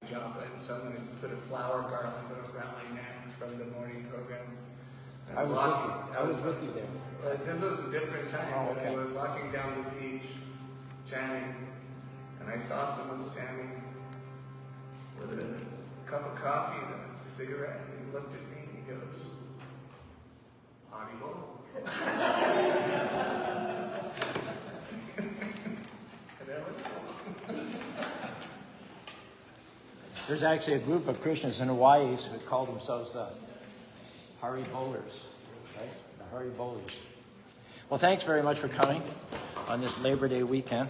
job, and someone has put a flower garland around my neck from the morning program. I was with you there. This was a different time. Oh, okay. I was walking down the beach, chanting, and I saw someone standing with a cup of coffee and a cigarette, and he looked at me and he goes, "Audible." There's actually a group of Krishnas in Hawaii who call themselves the Hari Bowlers, right? The Hari Bowlers. Well, thanks very much for coming on this Labor Day weekend.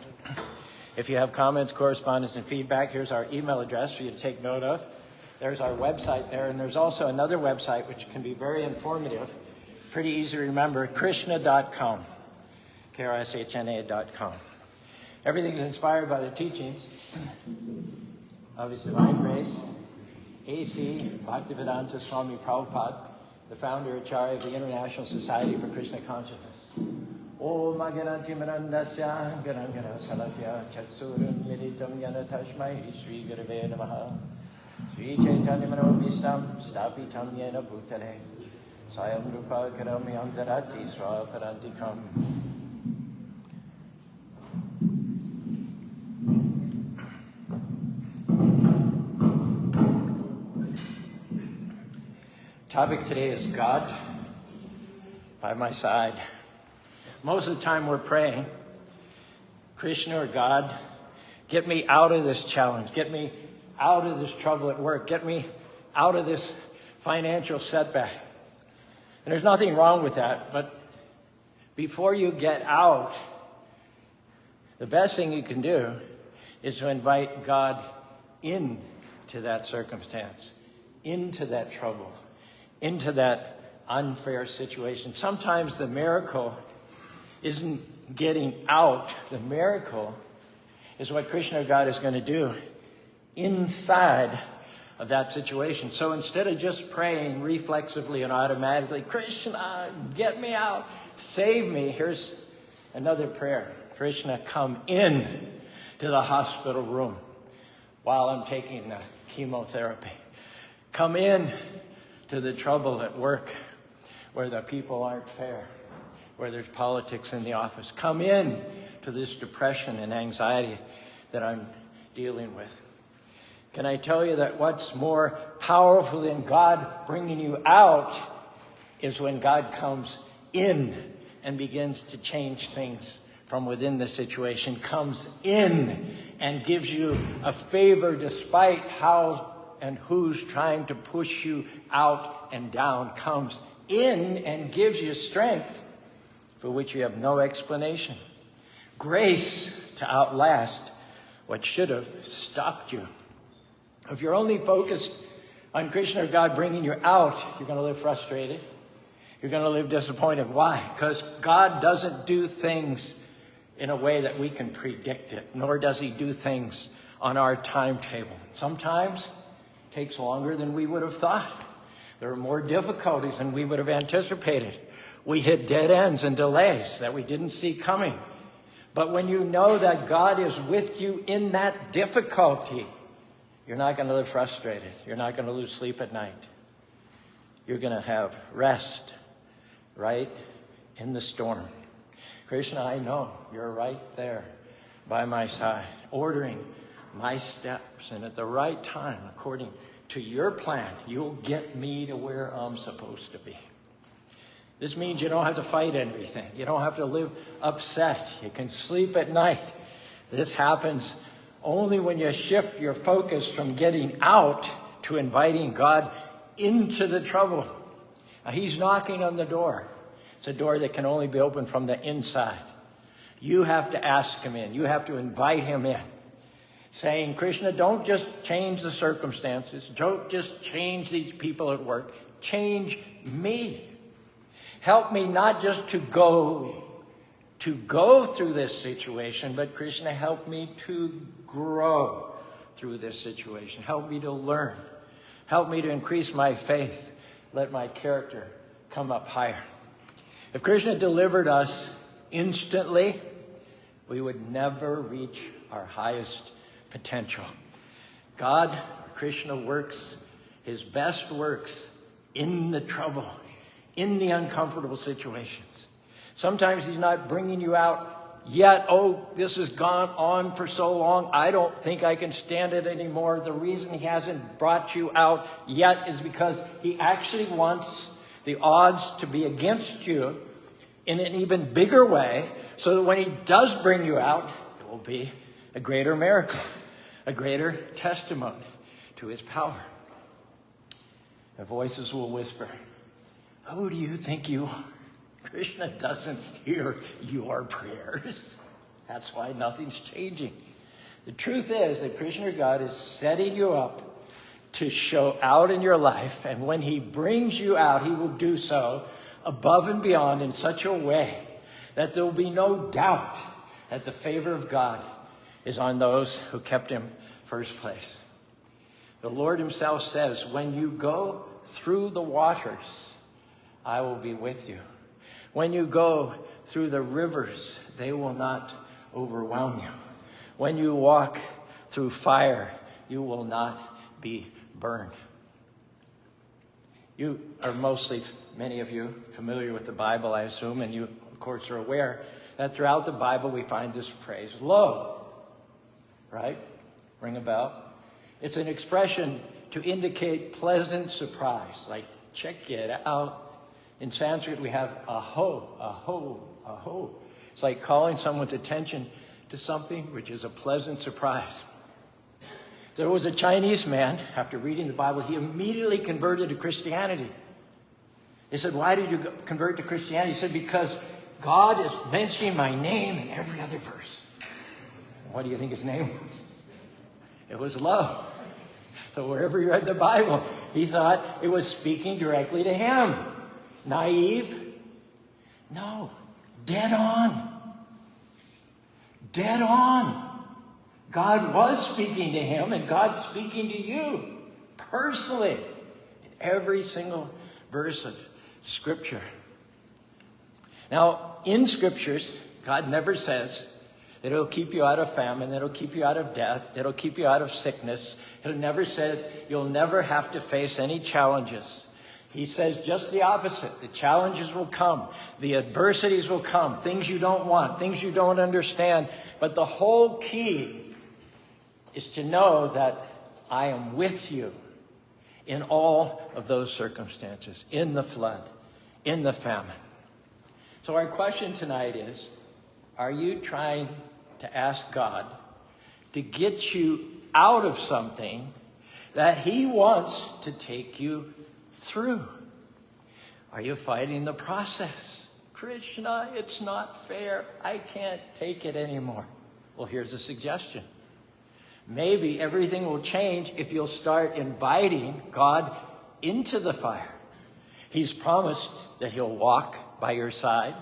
If you have comments, correspondence, and feedback, here's our email address for you to take note of. There's our website there, and there's also another website which can be very informative, pretty easy to remember, Krishna.com, KRSHNA.com. Everything's inspired by the teachings of His Divine Grace, A.C. Bhaktivedanta Swami Prabhupada, the founder Acharya of the International Society for Krishna Consciousness. Om Aganati Mirandasya Garangara Salatya Chatsuram Militam Yana Tashmai Sri Gurave Namaha Sri Chaitanya Manobhistam Stapitam Yena Bhutale Sayam Rupa Karami Amtarati Swaparantikam. Topic today is God by my side. Most of the time we're praying, Krishna or God, get me out of this challenge, get me out of this trouble at work, get me out of this financial setback. And there's nothing wrong with that, but before you get out, the best thing you can do is to invite God into that circumstance, into that trouble, into that unfair situation. Sometimes the miracle isn't getting out. The miracle is what Krishna or God is going to do inside of that situation. So instead of just praying reflexively and automatically, Krishna, get me out, save me, here's another prayer. Krishna, come in to the hospital room while I'm taking the chemotherapy. Come in to the trouble at work where the people aren't fair, where there's politics in the office. Come in to this depression and anxiety that I'm dealing with. Can I tell you that what's more powerful than God bringing you out is when God comes in and begins to change things from within the situation, comes in and gives you a favor despite how and who's trying to push you out and down, comes in and gives you strength for which you have no explanation. Grace to outlast what should have stopped you. If you're only focused on Krishna or God bringing you out, you're going to live frustrated. You're going to live disappointed. Why? Because God doesn't do things in a way that we can predict it, nor does He do things on our timetable. Sometimes it takes longer than we would have thought. There are more difficulties than we would have anticipated. We hit dead ends and delays that we didn't see coming. But when you know that God is with you in that difficulty, you're not going to live frustrated. You're not going to lose sleep at night. You're going to have rest right in the storm. Krishna, I know you're right there by my side, ordering my steps. And at the right time, according to your plan, you'll get me to where I'm supposed to be. This means you don't have to fight everything. You don't have to live upset. You can sleep at night. This happens only when you shift your focus from getting out to inviting God into the trouble. Now, He's knocking on the door. It's a door that can only be opened from the inside. You have to ask Him in. You have to invite Him in. Saying, Krishna, don't just change the circumstances. Don't just change these people at work. Change me. Help me not just to go through this situation, but Krishna, help me to grow through this situation. Help me to learn. Help me to increase my faith. Let my character come up higher. If Krishna delivered us instantly, we would never reach our highest potential. God, Krishna works his best works in the trouble, in the uncomfortable situations. Sometimes he's not bringing you out yet. Oh, this has gone on for so long, I don't think I can stand it anymore. The reason he hasn't brought you out yet is because he actually wants the odds to be against you in an even bigger way, so that when he does bring you out, it will be a greater miracle, a greater testimony to his power. The voices will whisper, who do you think you are? Krishna doesn't hear your prayers. That's why nothing's changing. The truth is that Krishna, God, is setting you up to show out in your life. And when he brings you out, he will do so above and beyond in such a way that there will be no doubt that the favor of God is on those who kept him first place. The Lord himself says, when you go through the waters, I will be with you. When you go through the rivers, they will not overwhelm you. When you walk through fire, you will not be burned. You are many of you, familiar with the Bible, I assume, and you, of course, are aware that throughout the Bible we find this phrase, lo, right? Ring a bell. It's an expression to indicate pleasant surprise, like check it out. In Sanskrit, we have aho, aho, aho. It's like calling someone's attention to something which is a pleasant surprise. There was a Chinese man, after reading the Bible, he immediately converted to Christianity. They said, why did you convert to Christianity? He said, because God is mentioning my name in every other verse. What do you think his name was? It was love. So wherever he read the Bible, he thought it was speaking directly to him. Naive? No. Dead on. Dead on. God was speaking to him, and God's speaking to you personally in every single verse of Scripture. Now, in Scriptures, God never says that it'll keep you out of famine, that it'll keep you out of death, that it'll keep you out of sickness. He'll never say you'll never have to face any challenges. He says just the opposite. The challenges will come. The adversities will come. Things you don't want, things you don't understand. But the whole key is to know that I am with you in all of those circumstances, in the flood, in the famine. So our question tonight is, are you trying to ask God to get you out of something that he wants to take you through? Are you fighting the process? Krishna, it's not fair. I can't take it anymore. Well, here's a suggestion. Maybe everything will change if you'll start inviting God into the fire. He's promised that he'll walk by your side.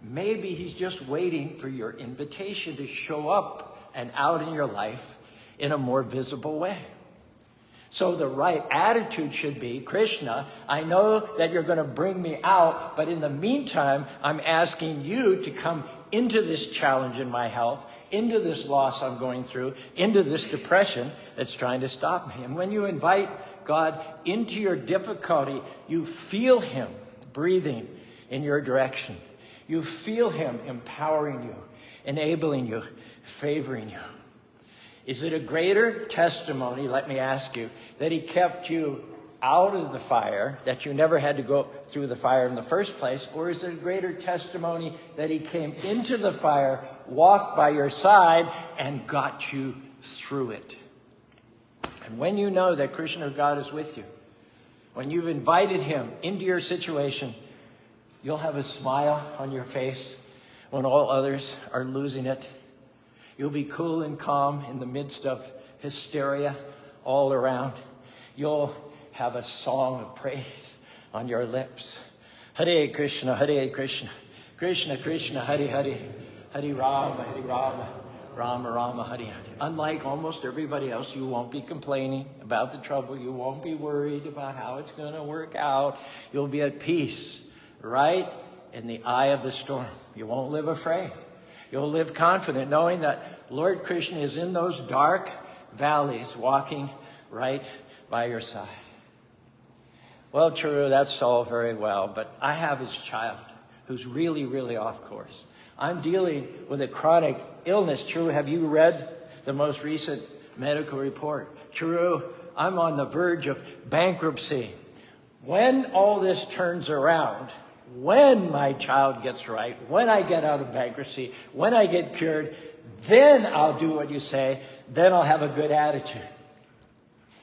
Maybe he's just waiting for your invitation to show up and out in your life in a more visible way. So the right attitude should be, Krishna, I know that you're going to bring me out, but in the meantime, I'm asking you to come into this challenge in my health, into this loss I'm going through, into this depression that's trying to stop me. And when you invite God into your difficulty, you feel him breathing in your direction. You feel him empowering you, enabling you, favoring you. Is it a greater testimony, let me ask you, that he kept you out of the fire, that you never had to go through the fire in the first place? Or is it a greater testimony that he came into the fire, walked by your side, and got you through it? And when you know that Krishna, God, is with you, when you've invited him into your situation, you'll have a smile on your face when all others are losing it. You'll be cool and calm in the midst of hysteria all around. You'll have a song of praise on your lips. Hare Krishna, Hare Krishna, Krishna Krishna, Hare Hare, Hare Rama, Rama Rama, Hare Hare. Unlike almost everybody else, you won't be complaining about the trouble. You won't be worried about how it's going to work out. You'll be at peace right in the eye of the storm. You won't live afraid. You'll live confident, knowing that Lord Krishna is in those dark valleys, walking right by your side. Well, Caru, that's all very well, but I have his child who's really, really off course. I'm dealing with a chronic illness. Caru, have you read the most recent medical report? Caru, I'm on the verge of bankruptcy. When all this turns around, when my child gets right, when I get out of bankruptcy, when I get cured, then I'll do what you say, then I'll have a good attitude.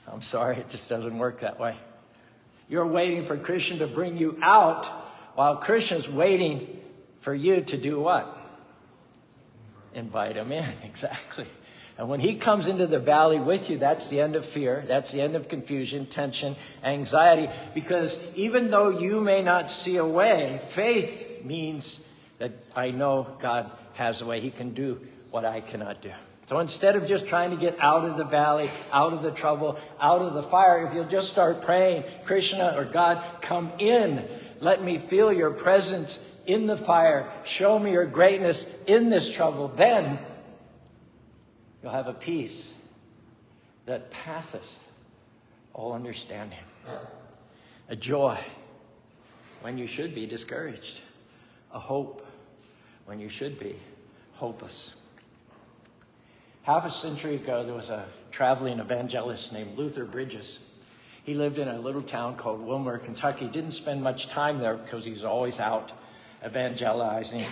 I'm sorry, it just doesn't work that way. You're waiting for Krishna to bring you out, while Krishna's waiting for you to do what? Invite him in, exactly. And when he comes into the valley with you, that's the end of fear. That's the end of confusion, tension, anxiety. Because even though you may not see a way, faith means that I know God has a way. He can do what I cannot do. So instead of just trying to get out of the valley, out of the trouble, out of the fire, if you'll just start praying, Krishna or God, come in. Let me feel your presence in the fire. Show me your greatness in this trouble. Then you'll have a peace that passeth all understanding. A joy when you should be discouraged. A hope when you should be hopeless. Half a century ago, there was a traveling evangelist named Luther Bridges. He lived in a little town called Wilmer, Kentucky. Didn't spend much time there because he was always out evangelizing,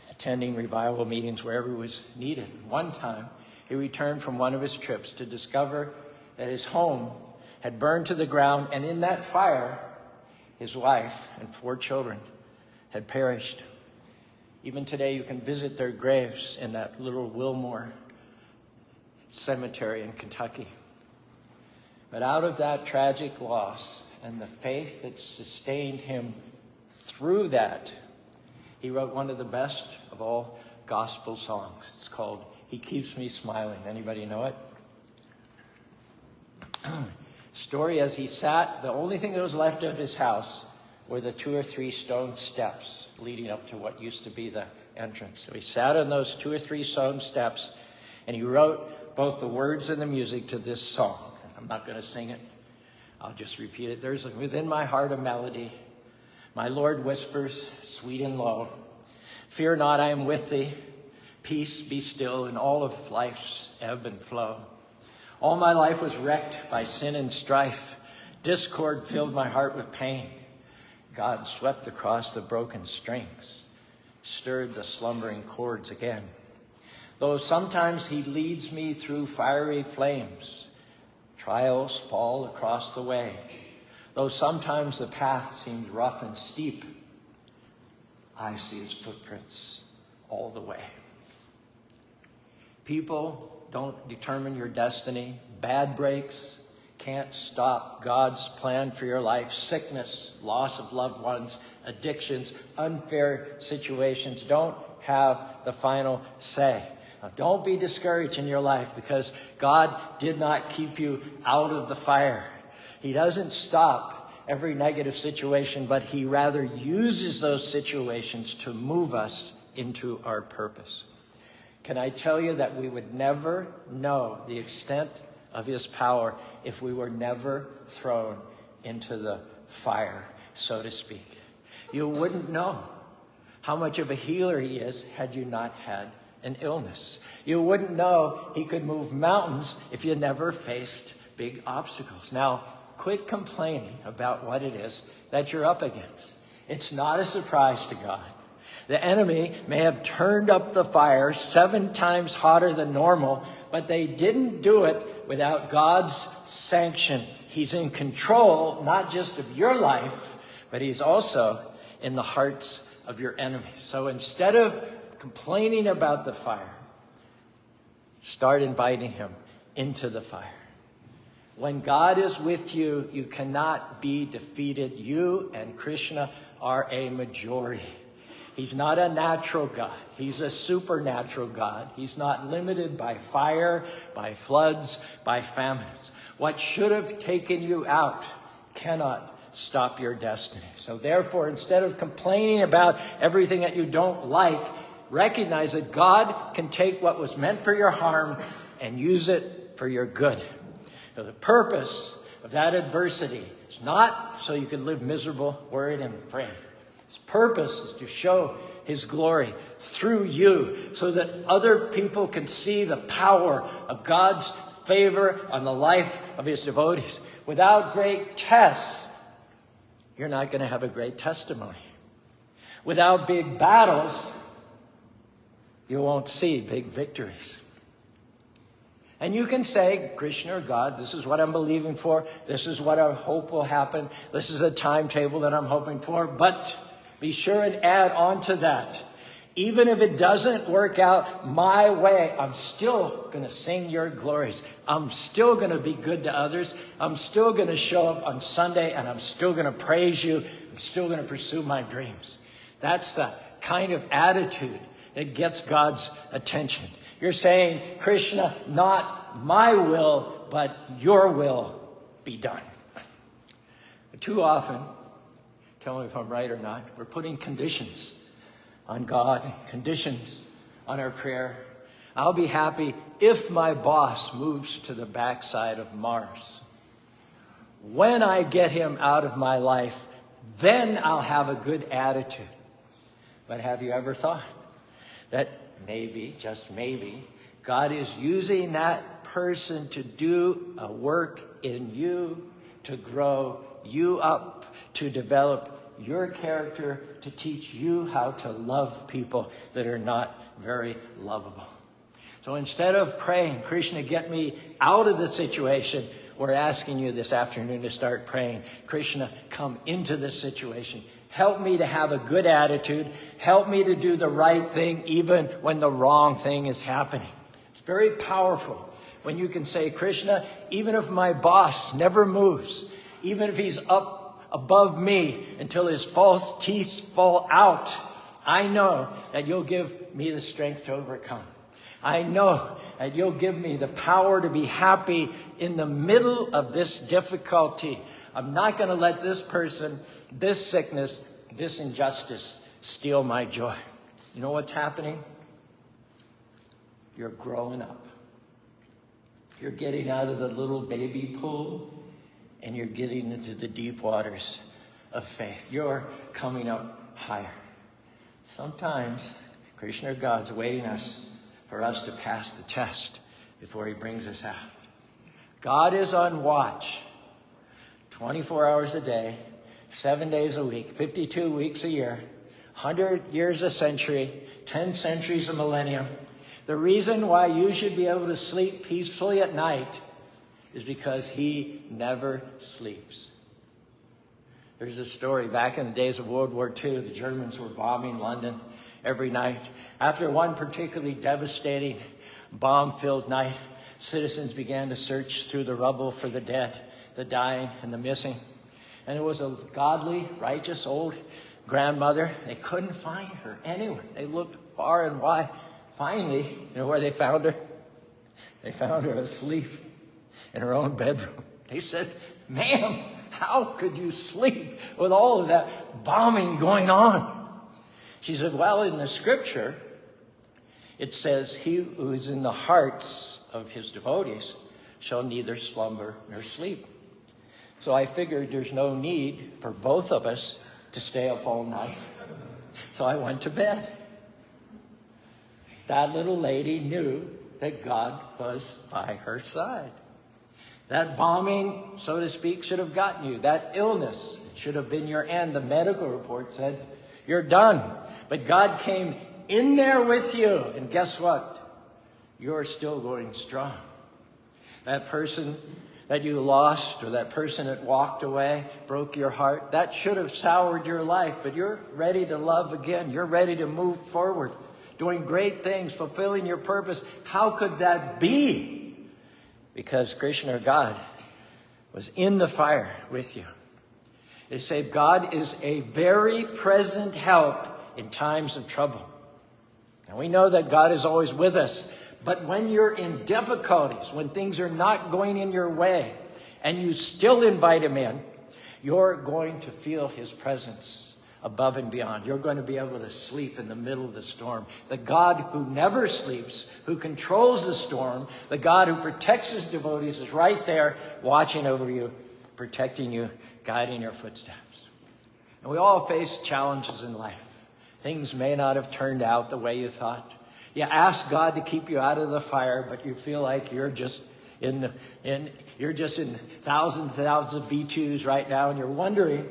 attending revival meetings wherever it was needed. One time, he returned from one of his trips to discover that his home had burned to the ground, and in that fire, his wife and 4 children had perished. Even today, you can visit their graves in that little Wilmore cemetery in Kentucky. But out of that tragic loss and the faith that sustained him through that, he wrote one of the best of all gospel songs. It's called He Keeps Me Smiling. Anybody know it? Story as he sat, the only thing that was left of his house were the 2 or 3 stone steps leading up to what used to be the entrance. So he sat on those 2 or 3 stone steps, and he wrote both the words and the music to this song. I'm not going to sing it. I'll just repeat it. There's within my heart a melody. My Lord whispers, sweet and low, fear not, I am with thee. Peace, be still in all of life's ebb and flow. All my life was wrecked by sin and strife. Discord filled my heart with pain. God swept across the broken strings, stirred the slumbering chords again. Though sometimes he leads me through fiery flames, trials fall across the way. Though sometimes the path seems rough and steep, I see his footprints all the way. People don't determine your destiny. Bad breaks can't stop God's plan for your life. Sickness, loss of loved ones, addictions, unfair situations don't have the final say. Now, don't be discouraged in your life because God did not keep you out of the fire. He doesn't stop every negative situation, but he rather uses those situations to move us into our purpose. Can I tell you that we would never know the extent of his power if we were never thrown into the fire, so to speak? You wouldn't know how much of a healer he is had you not had an illness. You wouldn't know he could move mountains if you never faced big obstacles. Now, quit complaining about what it is that you're up against. It's not a surprise to God. The enemy may have turned up the fire 7 times hotter than normal, but they didn't do it without God's sanction. He's in control, not just of your life, but he's also in the hearts of your enemies. So instead of complaining about the fire, start inviting him into the fire. When God is with you, you cannot be defeated. You and Krishna are a majority. He's not a natural God. He's a supernatural God. He's not limited by fire, by floods, by famines. What should have taken you out cannot stop your destiny. So therefore, instead of complaining about everything that you don't like, recognize that God can take what was meant for your harm and use it for your good. So the purpose of that adversity is not so you can live miserable, worried, and afraid. His purpose is to show his glory through you so that other people can see the power of God's favor on the life of his devotees. Without great tests, you're not going to have a great testimony. Without big battles, you won't see big victories. And you can say, Krishna or God, this is what I'm believing for. This is what I hope will happen. This is a timetable that I'm hoping for. But be sure and add on to that. Even if it doesn't work out my way, I'm still going to sing your glories. I'm still going to be good to others. I'm still going to show up on Sunday, and I'm still going to praise you. I'm still going to pursue my dreams. That's the kind of attitude that gets God's attention. You're saying, Krishna, not my will, but your will be done. But too often, tell me if I'm right or not, we're putting conditions on God, conditions on our prayer. I'll be happy if my boss moves to the backside of Mars. When I get him out of my life, then I'll have a good attitude. But have you ever thought that maybe, just maybe, God is using that person to do a work in you, to grow you up, to develop your character, to teach you how to love people that are not very lovable. So instead of praying, Krishna, get me out of the situation, we're asking you this afternoon to start praying, Krishna, come into this situation. Help me to have a good attitude. Help me to do the right thing even when the wrong thing is happening. It's very powerful when you can say, Krishna, even if my boss never moves, even if he's up above me until his false teeth fall out, I know that you'll give me the strength to overcome. I know that you'll give me the power to be happy in the middle of this difficulty. I'm not going to let this person, this sickness, this injustice steal my joy. You know what's happening? You're growing up. You're getting out of the little baby pool and you're getting into the deep waters of faith. You're coming up higher. Sometimes Krishna or God's waiting for us to pass the test before he brings us out. God is on watch 24 hours a day, 7 days a week, 52 weeks a year, 100 years a century, 10 centuries a millennium. The reason why you should be able to sleep peacefully at night is because he never sleeps. There's a story back in the days of World War II, the Germans were bombing London every night. After one particularly devastating bomb-filled night, citizens began to search through the rubble for the dead, the dying, and the missing. And it was a godly, righteous old grandmother. They couldn't find her anywhere. They looked far and wide. Finally, you know where they found her? They found her asleep in her own bedroom. They said, ma'am, how could you sleep with all of that bombing going on? She said, well, in the scripture, it says, he who is in the hearts of his devotees shall neither slumber nor sleep. So I figured there's no need for both of us to stay up all night. So I went to bed. That little lady knew that God was by her side. That bombing, so to speak, should have gotten you. That illness should have been your end. The medical report said, you're done. But God came in there with you. And guess what? You're still going strong. That person that you lost or that person that walked away, broke your heart, that should have soured your life. But you're ready to love again. You're ready to move forward, doing great things, fulfilling your purpose. How could that be? Because Krishna or God was in the fire with you. They say God is a very present help in times of trouble. And we know that God is always with us. But when you're in difficulties, when things are not going in your way, and you still invite him in, you're going to feel his presence above and beyond. You're going to be able to sleep in the middle of the storm. The God who never sleeps, who controls the storm, the God who protects his devotees is right there watching over you, protecting you, guiding your footsteps. And we all face challenges in life. Things may not have turned out the way you thought. You ask God to keep you out of the fire, but you feel like you're just in thousands and thousands of B2s right now, and you're wondering,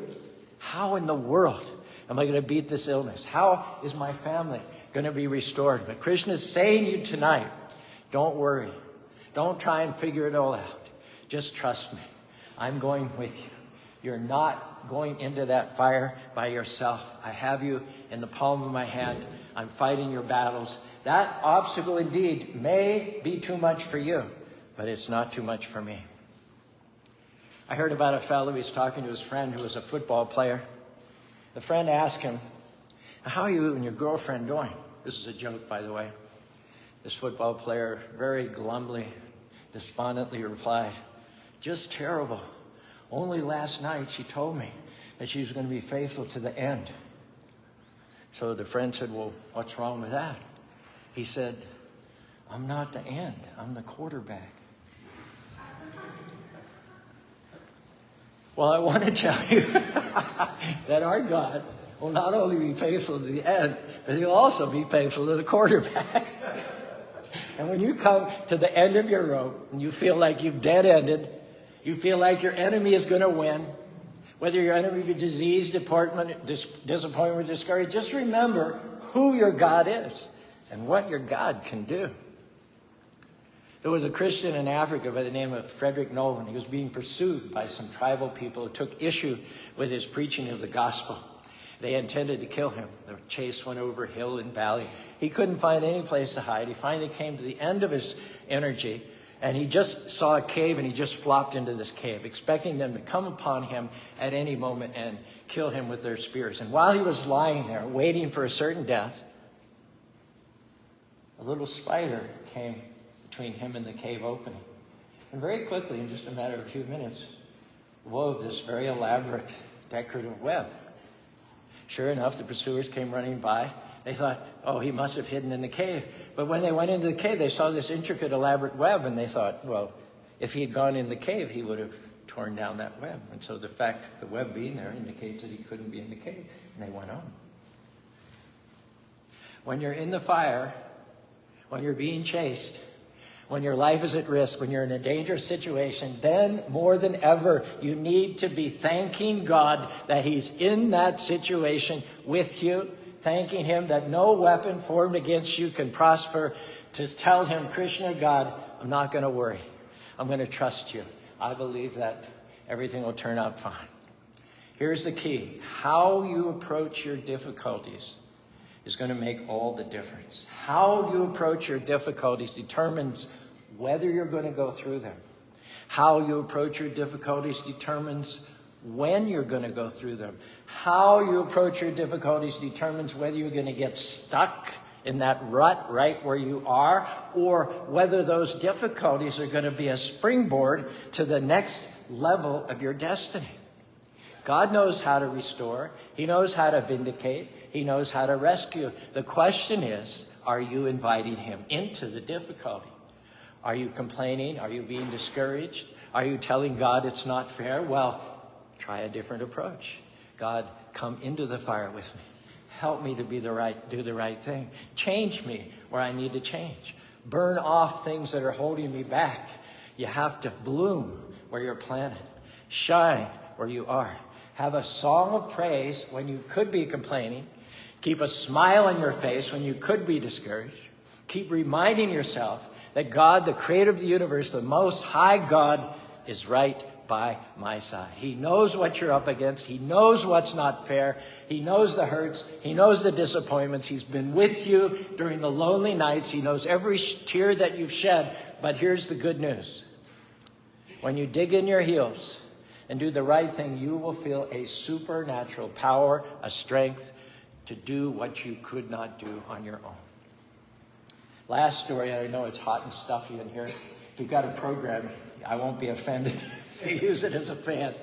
how in the world am I going to beat this illness? How is my family going to be restored? But Krishna is saying to you tonight, don't worry. Don't try and figure it all out. Just trust me. I'm going with you. You're not going into that fire by yourself. I have you in the palm of my hand. I'm fighting your battles. That obstacle indeed may be too much for you, but it's not too much for me. I heard about a fellow who was talking to his friend who was a football player. The friend asked him, how are you and your girlfriend doing? This is a joke, by the way. This football player very glumly, despondently replied, just terrible. Only last night she told me that she was going to be faithful to the end. So the friend said, well, what's wrong with that? He said, I'm not the end. I'm the quarterback. Well, I want to tell you that our God will not only be faithful to the end, but he'll also be faithful to the quarterback. And when you come to the end of your rope and you feel like you've dead-ended, you feel like your enemy is going to win, whether your enemy be disease, disappointment, or discouragement, just remember who your God is and what your God can do. There was a Christian in Africa by the name of Frederick Nolan. He was being pursued by some tribal people who took issue with his preaching of the gospel. They intended to kill him. The chase went over hill and valley. He couldn't find any place to hide. He finally came to the end of his energy, and he just saw a cave, and he just flopped into this cave, expecting them to come upon him at any moment and kill him with their spears. And while he was lying there, waiting for a certain death, a little spider came between him and the cave opening. And very quickly, in just a matter of a few minutes, wove this very elaborate decorative web. Sure enough, the pursuers came running by. They thought, oh, he must have hidden in the cave. But when they went into the cave, they saw this intricate, elaborate web, and they thought, well, if he had gone in the cave, he would have torn down that web. And so the fact the web being there indicates that he couldn't be in the cave. And they went on. When you're in the fire, when you're being chased, when your life is at risk, when you're in a dangerous situation, then more than ever, you need to be thanking God that he's in that situation with you, thanking him that no weapon formed against you can prosper, to tell him, Krishna, God, I'm not going to worry. I'm going to trust you. I believe that everything will turn out fine. Here's the key. How you approach your difficulties is going to make all the difference. How you approach your difficulties determines whether you're going to go through them. How you approach your difficulties determines when you're going to go through them. How you approach your difficulties determines whether you're going to get stuck in that rut right where you are, or whether those difficulties are going to be a springboard to the next level of your destiny. God knows how to restore. He knows how to vindicate. He knows how to rescue. The question is, are you inviting him into the difficulty? Are you complaining? Are you being discouraged? Are you telling God it's not fair? Well, try a different approach. God, come into the fire with me. Help me to do the right thing. Change me where I need to change. Burn off things that are holding me back. You have to bloom where you're planted. Shine where you are. Have a song of praise when you could be complaining. Keep a smile on your face when you could be discouraged. Keep reminding yourself that God, the creator of the universe, the most high God, is right by my side. He knows what you're up against. He knows what's not fair. He knows the hurts. He knows the disappointments. He's been with you during the lonely nights. He knows every tear that you've shed. But here's the good news. When you dig in your heels and do the right thing, you will feel a supernatural power, a strength to do what you could not do on your own. Last story, I know it's hot and stuffy in here. If you've got a program, I won't be offended if you use it as a fan.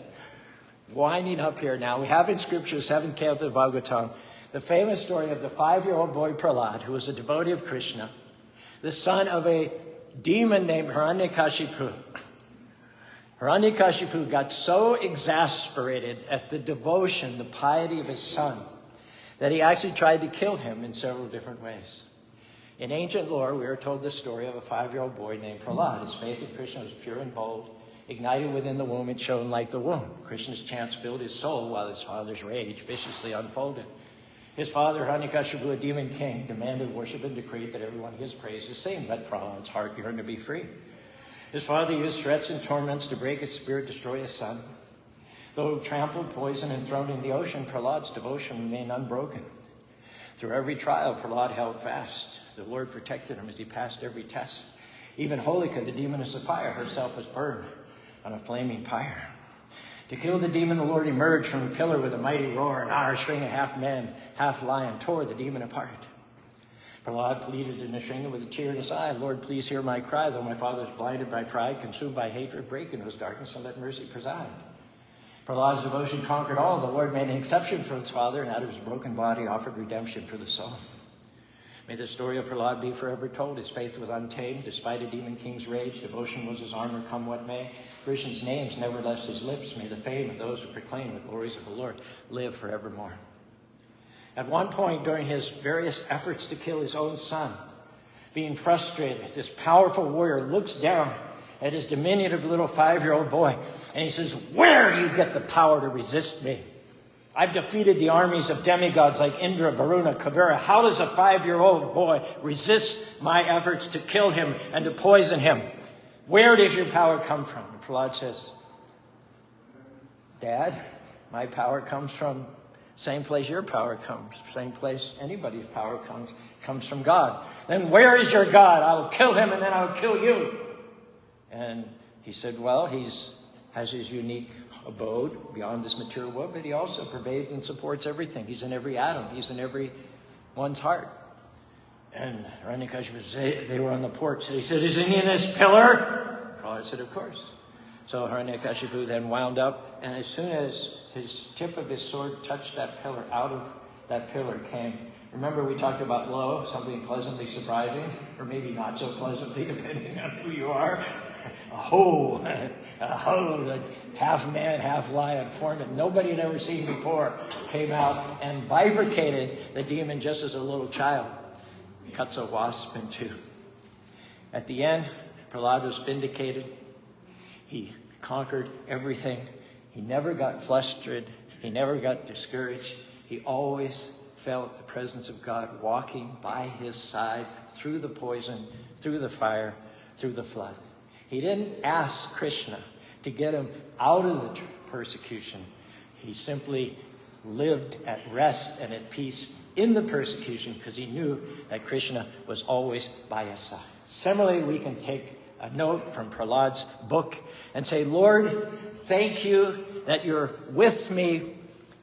winding up here now. We have in Scripture, 7th Canto of Bhagavatam, the famous story of the 5-year-old boy Prahlad, who was a devotee of Krishna, the son of a demon named Hiranyakashipu. Hiranyakashipu got so exasperated at the devotion, the piety of his son, that he actually tried to kill him in several different ways. In ancient lore, we are told the story of a 5-year-old boy named Prahlad. His faith in Krishna was pure and bold. Ignited within the womb, it shone like the womb. Krishna's chants filled his soul while his father's rage viciously unfolded. His father, Hiranyakashipu, a demon king, demanded worship and decreed that everyone his praises sing. But Prahlad's heart yearned to be free. His father used threats and torments to break his spirit, destroy his son. Though trampled, poisoned, and thrown in the ocean, Prahlad's devotion remained unbroken. Through every trial, Prahlad held fast. The Lord protected him as he passed every test. Even Holika, the demoness of fire, herself was burned on a flaming pyre. To kill the demon, the Lord emerged from a pillar with a mighty roar, and Nrsimha, half man, half lion, tore the demon apart. Prahlad pleaded to Nrsimha with a tear in his eye, Lord, please hear my cry, though my father is blinded by pride, consumed by hatred, break into his darkness, and let mercy preside. Prahlad's devotion conquered all. The Lord made an exception for his father, and out of his broken body offered redemption for the soul. May the story of Prahlad be forever told. His faith was untamed. Despite a demon king's rage, devotion was his armor, come what may. Krishna's names never left his lips. May the fame of those who proclaim the glories of the Lord live forevermore. At one point during his various efforts to kill his own son, being frustrated, this powerful warrior looks down at his diminutive little 5-year-old boy, and he says, where do you get the power to resist me? I've defeated the armies of demigods like Indra, Varuna, Kavira. How does a 5-year-old boy resist my efforts to kill him and to poison him? Where does your power come from? And Prahlad says, Dad, my power comes from same place your power comes, same place anybody's power comes from God. Then where is your God? I'll kill him and then I'll kill you. And he said, well, has his unique abode beyond this material world, but he also pervades and supports everything. He's in every atom. He's in every one's heart. And Hiranyakashipu, they were on the porch. He said, is he in this pillar? Prahlad said, of course. So Hiranyakashipu then wound up, and as soon as his tip of his sword touched that pillar, out of that pillar came, remember we talked about lo, something pleasantly surprising, or maybe not so pleasantly, depending on who you are. A hoe, the half man, half lion form that nobody had ever seen before, came out and bifurcated the demon just as a little child cuts a wasp in two. At the end, Prahlad was vindicated. He conquered everything. He never got flustered. He never got discouraged. He always felt the presence of God walking by his side through the poison, through the fire, through the flood. He didn't ask Krishna to get him out of the persecution. He simply lived at rest and at peace in the persecution because he knew that Krishna was always by his side. Similarly, we can take a note from Prahlad's book and say, Lord, thank you that you're with me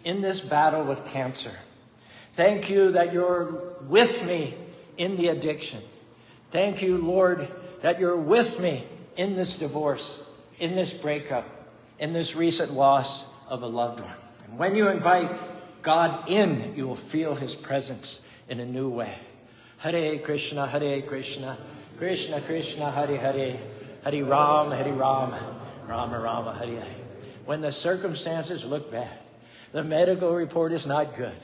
in this battle with cancer. Thank you that you're with me in the addiction. Thank you, Lord, that you're with me in this divorce, in this breakup, in this recent loss of a loved one. And when you invite God in, you will feel his presence in a new way. Hare Krishna, Krishna Krishna, Hare Hare, Hare Ram, Rama Rama, Hare Hare. When the circumstances look bad, the medical report is not good,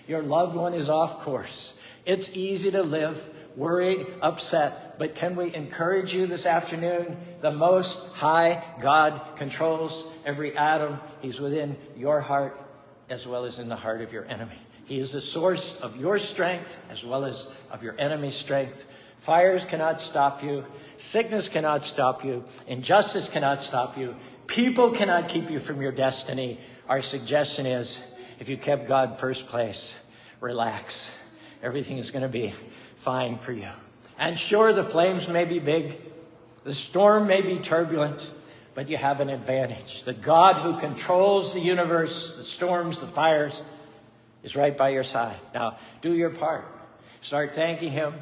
your loved one is off course, it's easy to live worried, upset, but can we encourage you this afternoon? The Most High God controls every atom. He's within your heart as well as in the heart of your enemy. He is the source of your strength as well as of your enemy's strength. Fires cannot stop you. Sickness cannot stop you. Injustice cannot stop you. People cannot keep you from your destiny. Our suggestion is, if you kept God first place, relax. Everything is going to be fine for you. And sure, the flames may be big. The storm may be turbulent, but you have an advantage. The God who controls the universe, the storms, the fires, is right by your side. Now, do your part. Start thanking him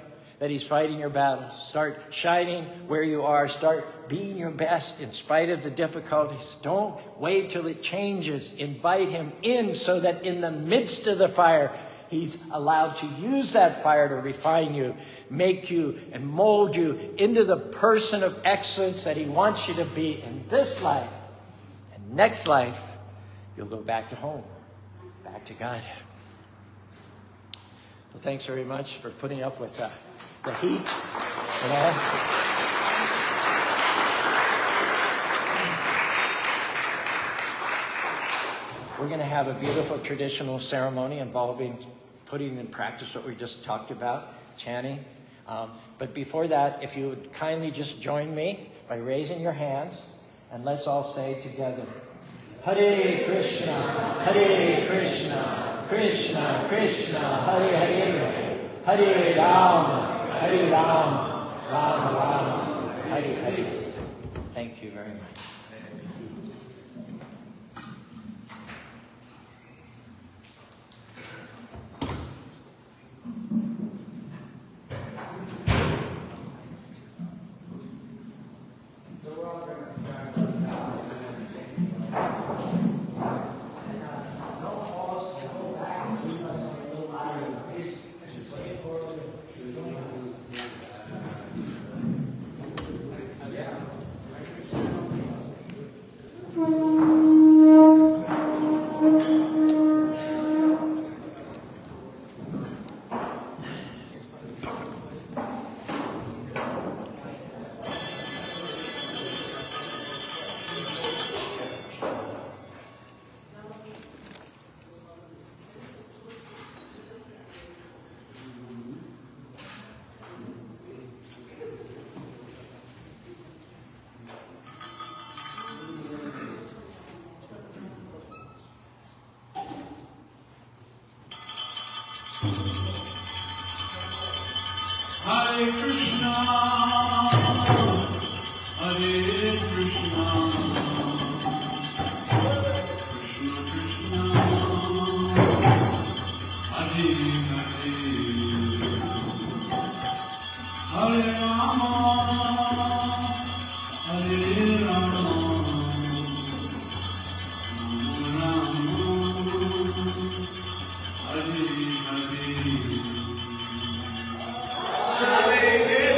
that he's fighting your battles. Start shining where you are. Start being your best in spite of the difficulties. Don't wait till it changes. Invite him in so that in the midst of the fire, he's allowed to use that fire to refine you, make you, and mold you into the person of excellence that he wants you to be in this life. And next life, you'll go back to home, back to God. Well, thanks very much for putting up with the heat. You know? We're going to have a beautiful traditional ceremony involving putting in practice what we just talked about, chanting. But before that, if you would kindly just join me by raising your hands, and let's all say together, Hare Krishna, Hare Krishna, Krishna Krishna, Hare Hare, Hare Rama, Hare Rama, Rama Rama, Hare Hare. Thank you very much. Hare Krishna, Hare Krishna, Krishna Krishna, Hare Hare, Hare Rama, Hare Rama, Rama Rama, Hare Hare.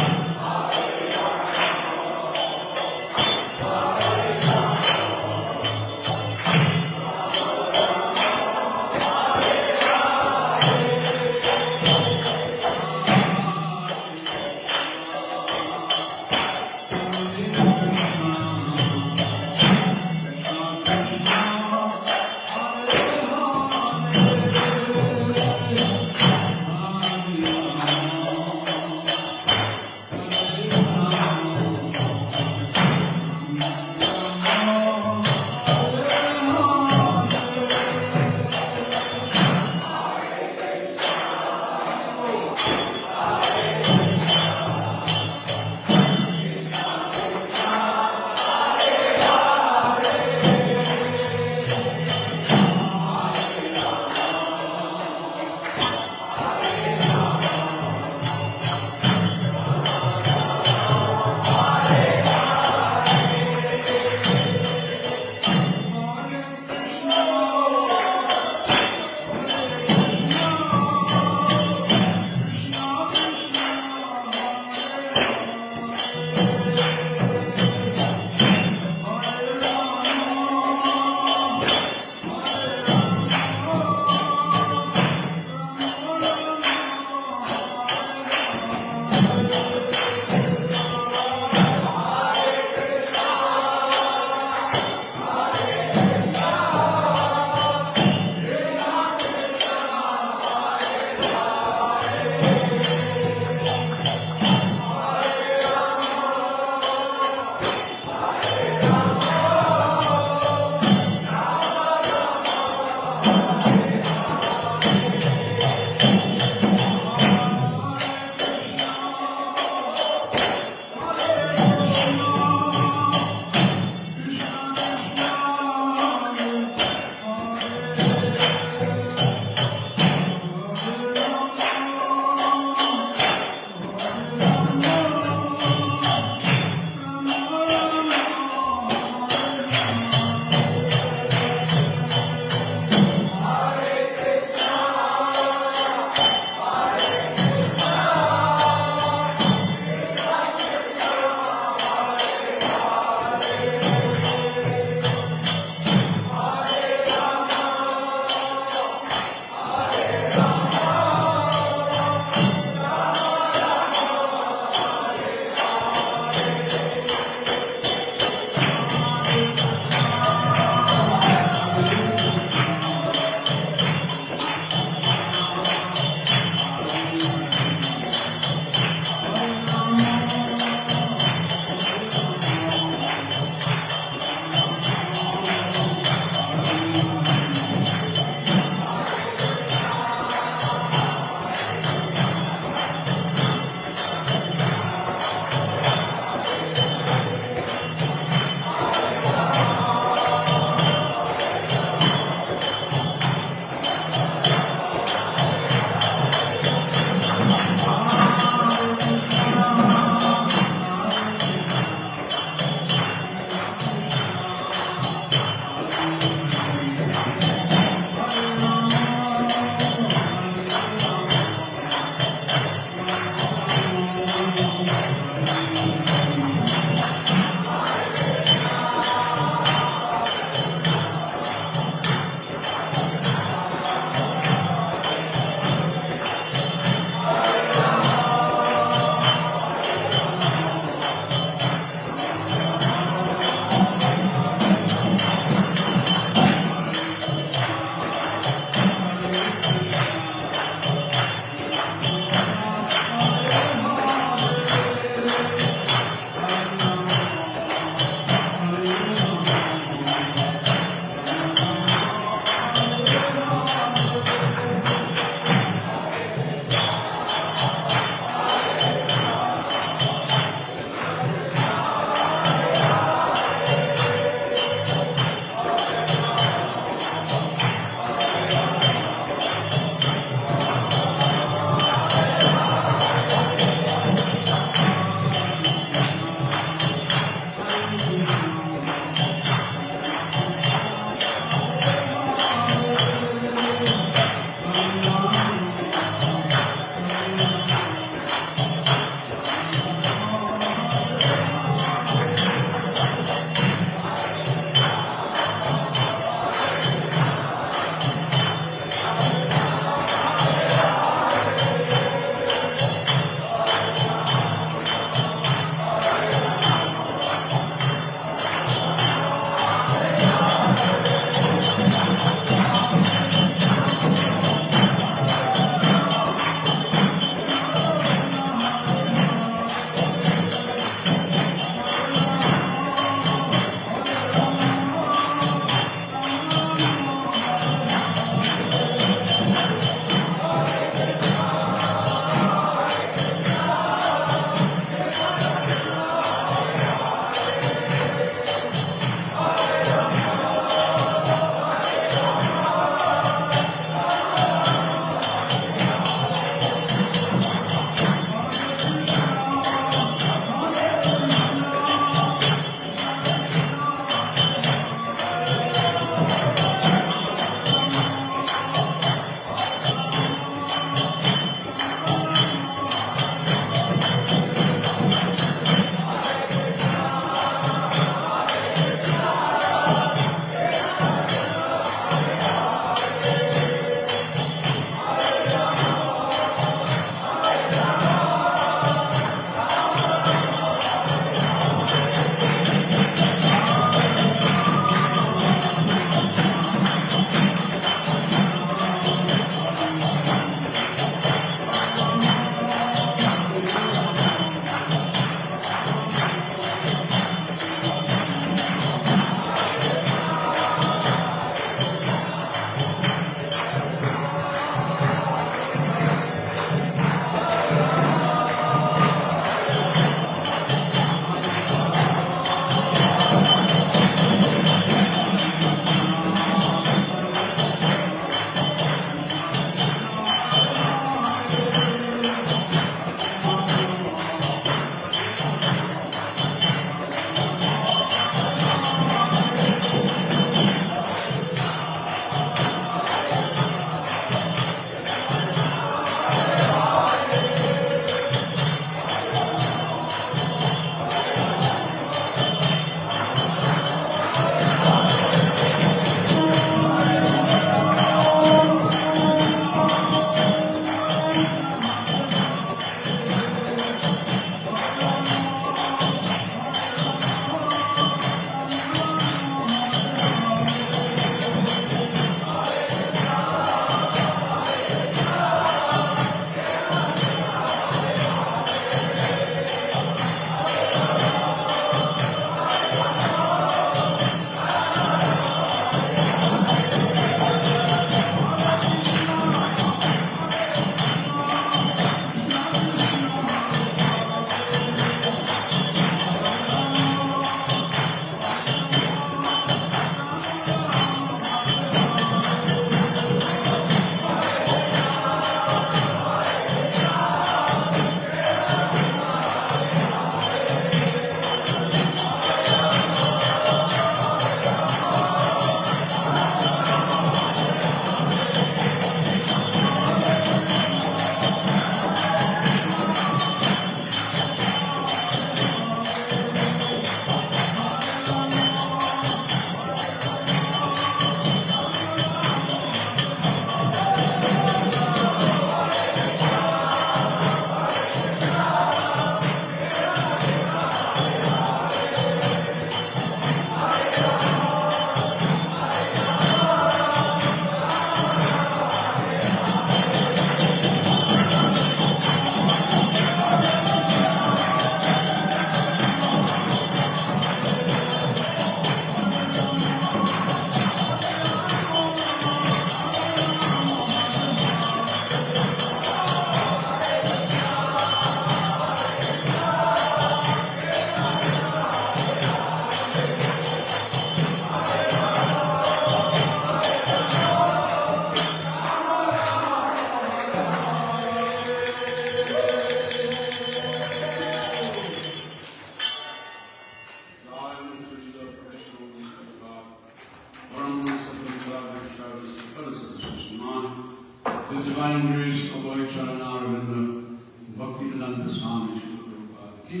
divine grace of our Charanaravinda, Bhaktivedanta Swami Srila Prabhupada ki.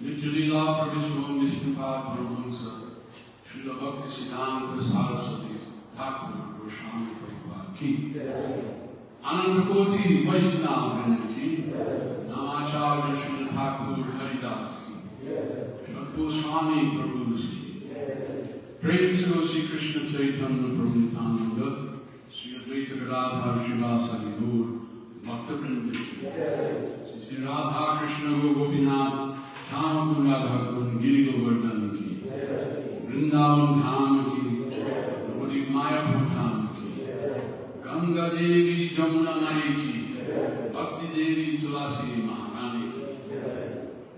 Nitya Leela Pravishno Nishnupad Paramahansa, Srila Bhakti Siddhanta Saraswati Thakur Goswami Prabhupada ki. Ananda Koti Vaishnava ki. Namacharya Srila Thakur Haridas ki. Srila Goswami Prabhu's ki. Praise to Sri Krishna Chaitanya Prabhu Nityananda, Sri Advaita Gadadhar Srivasadi Gaur, Bhaktavrinda ki. Sri Radha Krishna Gopinath, Dham Radha Gun Giri Govardhan ki. Vrindavan Dham ki. Navadi Mayapur Dham ki. Ganga Devi Jamuna Mai ki. Bhakti Devi Tulasi Maharani ki.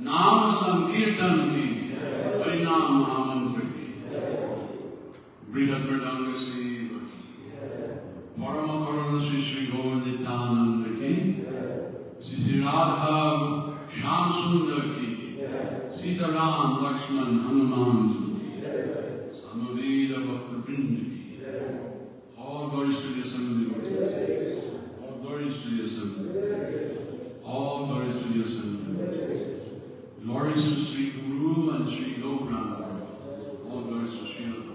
Naam Sankirtan ki. Harinam Mahamantra ki. Brihat Mridanga Sri Bhakti. Parama Karana Sri Sri Govardhananda ki. Sri Radha Shyam Sundar ki. Sita Ram Lakshman Hanuman ki. Samaveda Bhakta Vrinda ki. All glories to the assembly. All glories to the assembly. All glories to the assembly. Glories to Sri Guru and Sri Gopinatha. All glories to Sri Prabhupada.